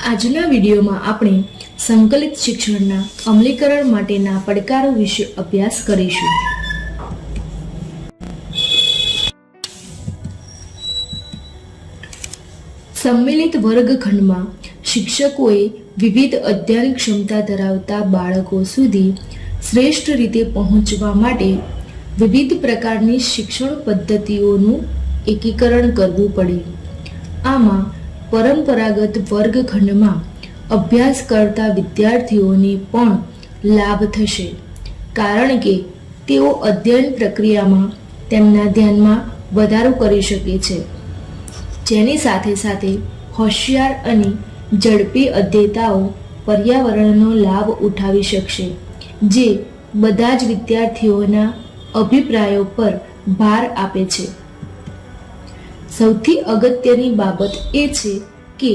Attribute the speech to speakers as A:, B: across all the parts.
A: આજના વિડીયોમાં આપણે સંકલિત શિક્ષણના અમલીકરણ માટેના પડકારો વિશે અભ્યાસ કરીશું. સંમિલિત વર્ગખંડમાં શિક્ષકોએ વિવિધ અધ્યયન ક્ષમતા ધરાવતા બાળકો સુધી શ્રેષ્ઠ રીતે પહોંચવા માટે વિવિધ પ્રકારની શિક્ષણ પદ્ધતિઓનું એકીકરણ કરવું પડે. આમાં પરંપરાગત વર્ગખંડમાં અભ્યાસ કરતા વિદ્યાર્થીઓને પણ લાભ થશે, કારણ કે તેઓ અધ્યયન પ્રક્રિયામાં તેમના ધ્યાનમાં વધારો કરી શકે છે, જેની સાથે સાથે હોશિયાર અને ઝડપી અધ્યેતાઓ પર્યાવરણનો લાભ ઉઠાવી શકશે, જે બધા જ વિદ્યાર્થીઓના અભિપ્રાયો પર ભાર આપે છે. સૌથી અગત્યની બાબત એ છે કે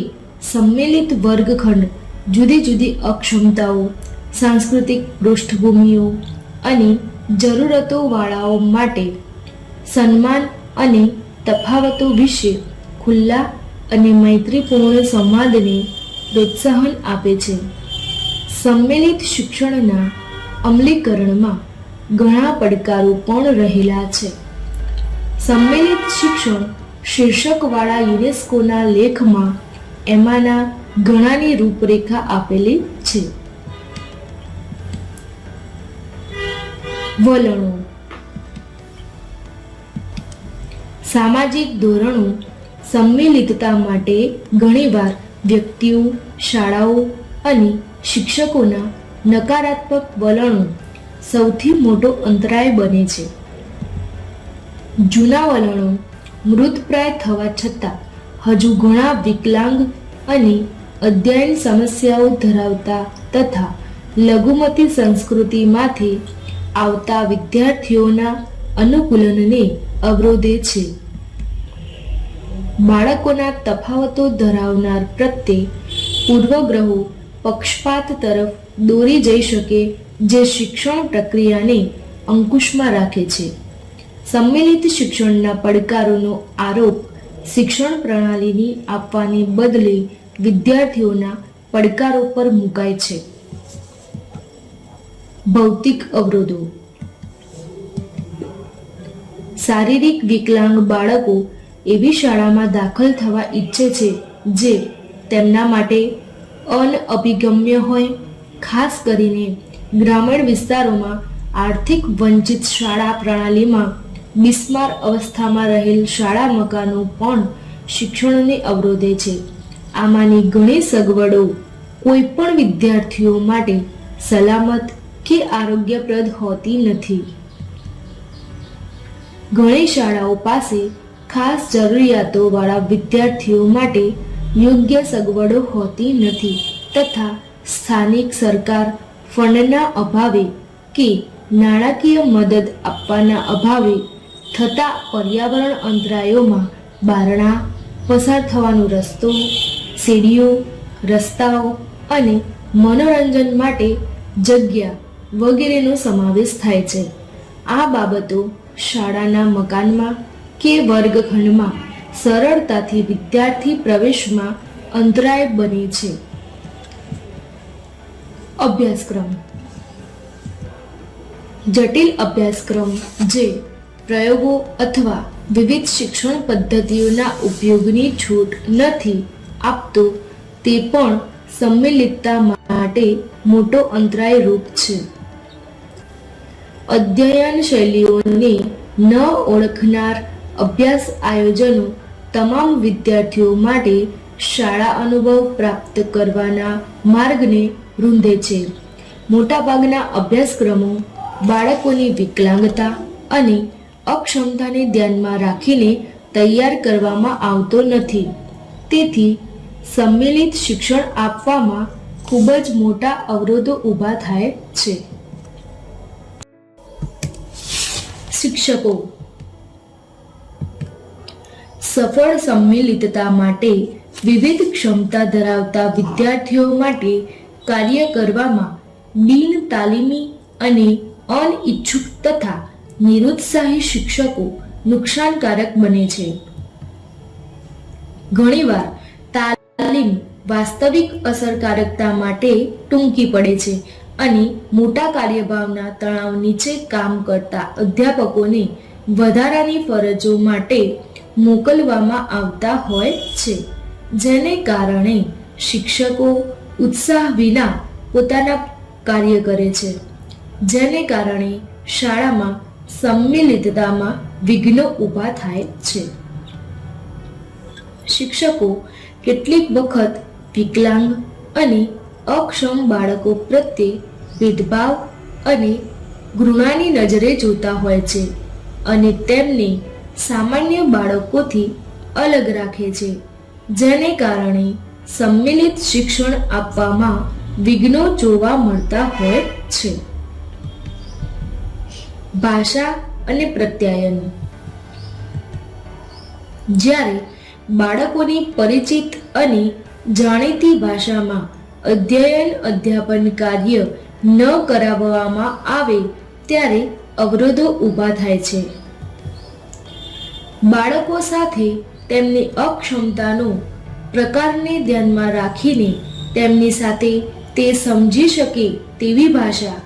A: સંમિલિત વર્ગખંડ જુદી જુદી અક્ષમતાઓ, સાંસ્કૃતિક પૃષ્ઠભૂમિઓ અને જરૂરતોવાળાઓ માટે સન્માન અને તફાવતો વિશે ખુલ્લા અને મૈત્રીપૂર્ણ સંવાદને પ્રોત્સાહન આપે છે. સંમિલિત શિક્ષણના અમલીકરણમાં ઘણા પડકારો પણ રહેલા છે. સંમિલિત શિક્ષણ શીર્ષકવાળા યુનેસ્કોના લેખમાં એમાંના ઘણાની રૂપરેખા આપેલી છે. વલણો. સામાજિક ધોરણો સંમિલિતતા માટે ઘણીવાર વ્યક્તિઓ, શાળાઓ અને શિક્ષકોના નકારાત્મક વલણો સૌથી મોટો અંતરાય બને છે. જૂના વલણો મૃતપ્રાય થવા છતાં હજુ ઘણા વિકલાંગ અને અધ્યયન સમસ્યાઓ ધરાવતા તથા લઘુમતી સંસ્કૃતિમાંથી આવતા વિદ્યાર્થીઓના અનુકૂલનને અવરોધે છે. બાળકોના તફાવતો ધરાવનાર પ્રત્યે પૂર્વગ્રહો પક્ષપાત તરફ દોરી જઈ શકે, જે શિક્ષણ પ્રક્રિયાને અંકુશમાં રાખે છે. સંમિલિત શિક્ષણના પડકારોનો આરોપ શિક્ષણ પ્રણાલીની આપવાને બદલે વિદ્યાર્થીઓના પડકારો પર મુકાય છે. ભૌતિક અવરોધો. શારીરિક વિકલાંગ બાળકો એવી શાળામાં દાખલ થવા ઈચ્છે છે જે તેમના માટે અનઅભિગમ્ય હોય, ખાસ કરીને ગ્રામીણ વિસ્તારોમાં આર્થિક વંચિત શાળા પ્રણાલીમાં બિસ્માર અવસ્થામાં રહેલ શાળા મકાનો પણ શિક્ષણને અવરોધે છે. આમાંની ઘણી સગવડો કોઈ પણ વિદ્યાર્થીઓ માટે સલામત કે આરોગ્યપ્રદ હોતી નથી. ઘણી શાળાઓ પાસે ખાસ જરૂરિયાતોવાળા વિદ્યાર્થીઓ માટે યોગ્ય સગવડો હોતી નથી તથા સ્થાનિક સરકાર ફંડના અભાવે કે નાણાકીય મદદ આપવાના અભાવે થતા પર્યાવરણ અંતરાયોમાં બારણા, પસાર થવાનો રસ્તો, સીડીઓ, રસ્તાઓ અને મનોરંજન માટે જગ્યા વગેરેનો સમાવેશ થાય છે. આ બાબતો શાળાના મકાનમાં કે વર્ગખંડમાં સરળતાથી વિદ્યાર્થી પ્રવેશમાં અંતરાય બને છે. અભ્યાસક્રમ. જટિલ અભ્યાસક્રમ જે પ્રયોગો અથવા વિવિધ શિક્ષણ પદ્ધતિઓના ઉપયોગની છૂટ નથી આપતો, તે પણ સંમિલિતતા માટે મોટો અંતરાય રૂપ છે. અધ્યયન શૈલીઓને ન ઓળખનાર અભ્યાસ આયોજનો તમામ વિદ્યાર્થીઓ માટે શાળા અનુભવ પ્રાપ્ત કરવાના માર્ગને રૂંધે છે. મોટાભાગના અભ્યાસક્રમો બાળકોની વિકલાંગતા અને અક્ષમતાને ધ્યાનમાં રાખીને તૈયાર કરવામાં આવતો નથી. તેથી સંમિલિત શિક્ષણ આપવામાં ખૂબ જ મોટા અવરોધો ઊભા થાય છે. શિક્ષકો. સફળ સંમિલિતતા માટે વિવિધ ક્ષમતા ધરાવતા વિદ્યાર્થીઓ માટે કાર્ય કરવામાં બિન તાલીમી અને અનિચ્છુક તથા નિરુત્સાહી શિક્ષકો નુકસાનકારક બને છે. ઘણીવાર તાલીમ વાસ્તવિક અસરકારકતા માટે ટૂંકી પડે છે અને મોટા કાર્યભારના તણાવ નીચે કામ કરતા અધ્યાપકોને વધારાની ફરજો માટે મોકલવામાં આવતા હોય છે, જેને કારણે શિક્ષકો ઉત્સાહ વિના પોતાના કાર્ય કરે છે, જેને કારણે શાળામાં સંમિલિતતામાં વિઘ્નો ઊભા થાય છે. શિક્ષકો કેટલીક વખત વિકલાંગ અને અક્ષમ બાળકો પ્રત્યે ભેદભાવ અને ઘૃણાની નજરે જોતા હોય છે અને તેમને સામાન્ય બાળકોથી અલગ રાખે છે, જેને કારણે સંમિલિત શિક્ષણ આપવામાં વિઘ્નો જોવા મળતા હોય છે. ભાષા અને પ્રત્યાયન. જ્યારે બાળકોની પરિચિત અને જાણીતી ભાષામાં અધ્યાપન કાર્ય ન કરાવવામાં આવે ત્યારે અવરોધો ઊભા થાય છે. બાળકો સાથે તેમની અક્ષમતાનો પ્રકારને ધ્યાનમાં રાખીને તેમની સાથે તે સમજી શકે તેવી ભાષા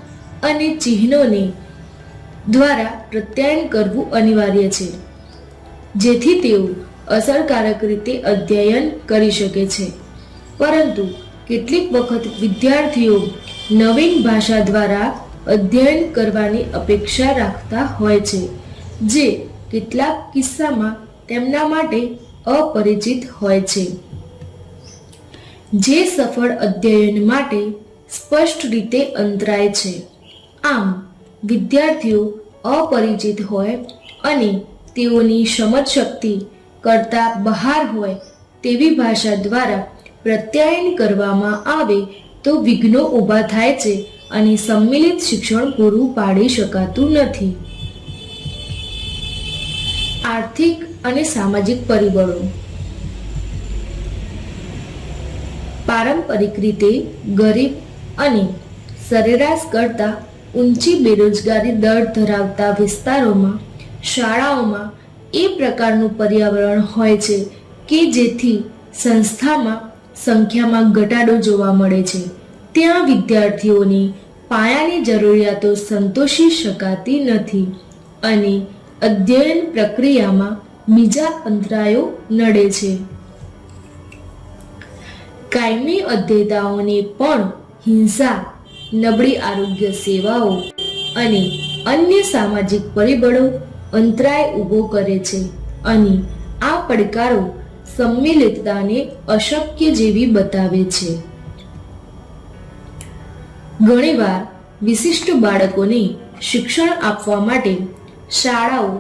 A: અને ચિહ્નોને દ્વારા પ્રત્યાયન કરવું અનિવાર્ય છે, જેથી તેઓ અસરકારક રીતે અધ્યયન કરી શકે છે. પરંતુ કેટલીક વખત વિદ્યાર્થીઓ નવીન ભાષા દ્વારા અધ્યયન કરવાની અપેક્ષા રાખતા હોય છે, જે કેટલાક કિસ્સામાં તેમના માટે અપરિચિત હોય છે, જે સફળ અધ્યયન માટે સ્પષ્ટ રીતે અંતરાય છે. આમ વિદ્યાર્થીઓ અપરિચિત હોય અને તેઓની સમજ શક્તિ કરતા બહાર હોય તેવી ભાષા દ્વારા પ્રત્યાયન કરવામાં આવે તો વિઘ્નો ઊભા થાય છે અને સંમિલિત શિક્ષણ પૂરું પાડી શકાતું નથી. આર્થિક અને સામાજિક પરિબળો. પારંપરિક રીતે ગરીબ અને સરેરાશ કરતાં ઊંચી બેરોજગારી દર ધરાવતા વિસ્તારોમાં શાળાઓમાં એ પ્રકારનું પર્યાવરણ હોય છે કે જેથી સંસ્થામાં સંખ્યામાં ઘટાડો જોવા મળે છે. ત્યાં વિદ્યાર્થીઓની પાયાની જરૂરિયાતો સંતોષી શકાતી નથી અને અધ્યયન પ્રક્રિયામાં બીજા અંતરાયો નડે છે. કાયમી અધ્યેતાઓને પણ હિંસા, નબળી આરોગ્ય સેવાઓ અને અન્ય સામાજિક પરિબળો અંતરાય ઊભો કરે છે અને આ પડકારો સંમિલિતતાને અશક્ય જેવી બતાવે છે. ઘણીવાર વિશિષ્ટ બાળકોને શિક્ષણ આપવા માટે શાળાઓ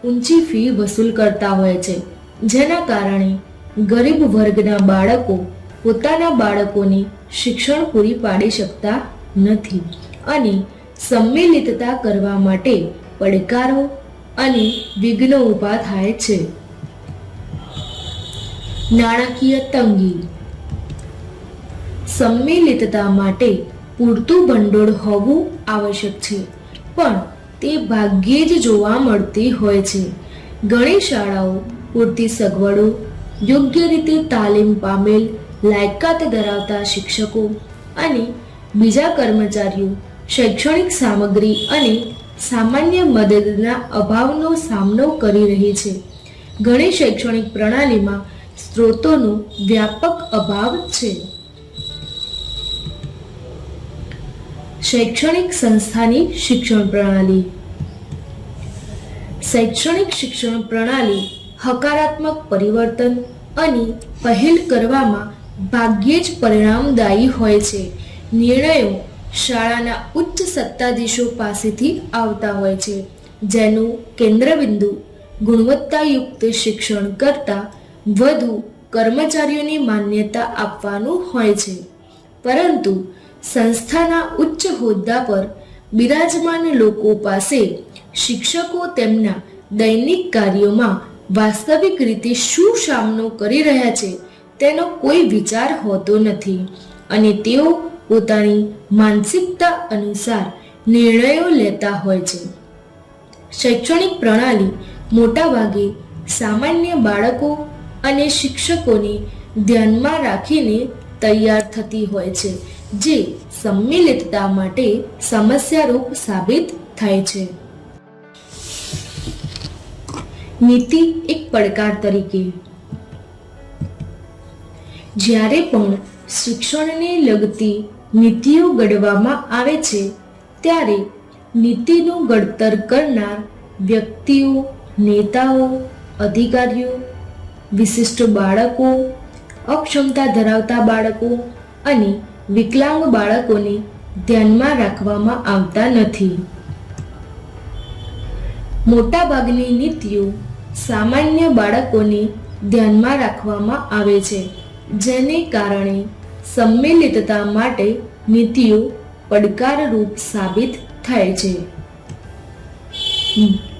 A: ઊંચી ફી વસૂલ કરતા હોય છે, જેના કારણે ગરીબ વર્ગના બાળકો પોતાના બાળકોને શિક્ષણ પૂરી પાડી શકતા નથી અને સંમિલિતતા કરવા માટે પડકારો અને વિઘ્નો ઊભા થાય છે. નાણાકીય તંગી. સંમિલિતતા માટે પૂરતું ભંડોળ હોવું આવશ્યક છે, પણ તે ભાગ્યે જ જોવા મળતી હોય છે. ઘણી શાળાઓ પૂરતી સગવડો, યોગ્ય રીતે તાલીમ પામેલ લાયકાત ધરાવતા શિક્ષકો અને બીજા કર્મચારીઓ, શૈક્ષણિક સામગ્રી અને સામાન્ય મદદના અભાવનો સામનો કરી રહી છે. ઘણી શૈક્ષણિક પ્રણાલીમાં સ્ત્રોતોનો વ્યાપક અભાવ છે. શૈક્ષણિક સંસ્થાની શિક્ષણ પ્રણાલી. શૈક્ષણિક શિક્ષણ પ્રણાલી હકારાત્મક પરિવર્તન અને પહેલ કરવામાં ભાગ્યે જ પરિણામદાયી હોય છે. નિર્ણયો શાળાના ઉચ્ચ સત્તાધીશો પાસેથી આવતા હોય છે, જેનું કેન્દ્રબિંદુ ગુણવત્તાયુક્ત શિક્ષણ કરતાં વધુ કર્મચારીઓની માન્યતા આપવાનું હોય છે. પરંતુ સંસ્થાના ઉચ્ચ હોદ્દા પર બિરાજમાન લોકો પાસે શિક્ષકો તેમના દૈનિક કાર્યોમાં વાસ્તવિક રીતે શું સામનો કરી રહ્યા છે તેનો કોઈ વિચાર હોતો નથી અને તેઓ પોતાની માનસિકતા અનુસાર નિર્ણયો લેતા હોય છે. શૈક્ષણિક પ્રણાલી મોટાભાગે સામાન્ય બાળકો અને શિક્ષકોને ધ્યાનમાં રાખીને તૈયાર થતી હોય છે, જે સંમિલિતતા માટે સમસ્યારૂપ સાબિત થાય છે. નીતિ એક પડકાર તરીકે. જ્યારે પણ શિક્ષણને લગતી નીતિઓ ઘડવામાં આવે છે, ત્યારે નીતિનું ઘડતર કરનાર વ્યક્તિઓ, નેતાઓ, અધિકારીઓ, વિશિષ્ટ બાળકો, અક્ષમતા ધરાવતા બાળકો અને વિકલાંગ બાળકોને ધ્યાનમાં રાખવામાં આવતા નથી. મોટાભાગની નીતિઓ સામાન્ય બાળકોને ધ્યાનમાં રાખવામાં આવે છે, જેને કારણે સંમિલિતતા માટે નીતિઓ પડકારરૂપ સાબિત થાય છે.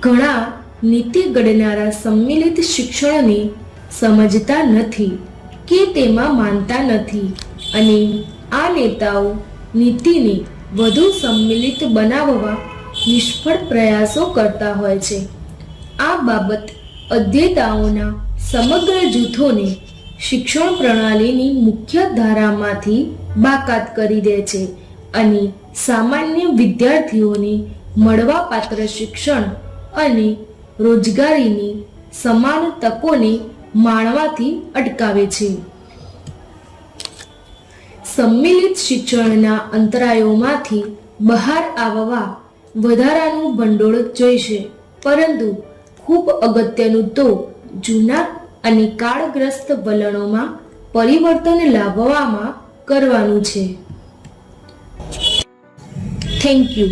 A: ઘણા નીતિ ઘડનારા સંમિલિત શિક્ષણને સમજતા નથી કે તેમાં માનતા નથી, અને આ નેતાઓ નીતિને વધુ સંમિલિત બનાવવા નિષ્ફળ પ્રયાસો કરતા હોય છે. આ બાબત અધ્યેતાઓના સમગ્ર જૂથોને શિક્ષણ પ્રણાલીની મુખ્ય ધારામાંથી બાકાત કરી દે છે અને સામાન્ય વિદ્યાર્થીઓને મળવાપાત્ર શિક્ષણ અને રોજગારીની સમાન તકોને માણવાથી અટકાવે છે. સંમિલિત શિક્ષણના અંતરાયોમાંથી બહાર આવવા વધારાનું ભંડોળ જોઈશે, પરંતુ ખૂબ અગત્યનું તો જૂના અને કાળગ્રસ્ત વલણોમાં પરિવર્તન લાવવામાં કરવાનું છે. Thank you.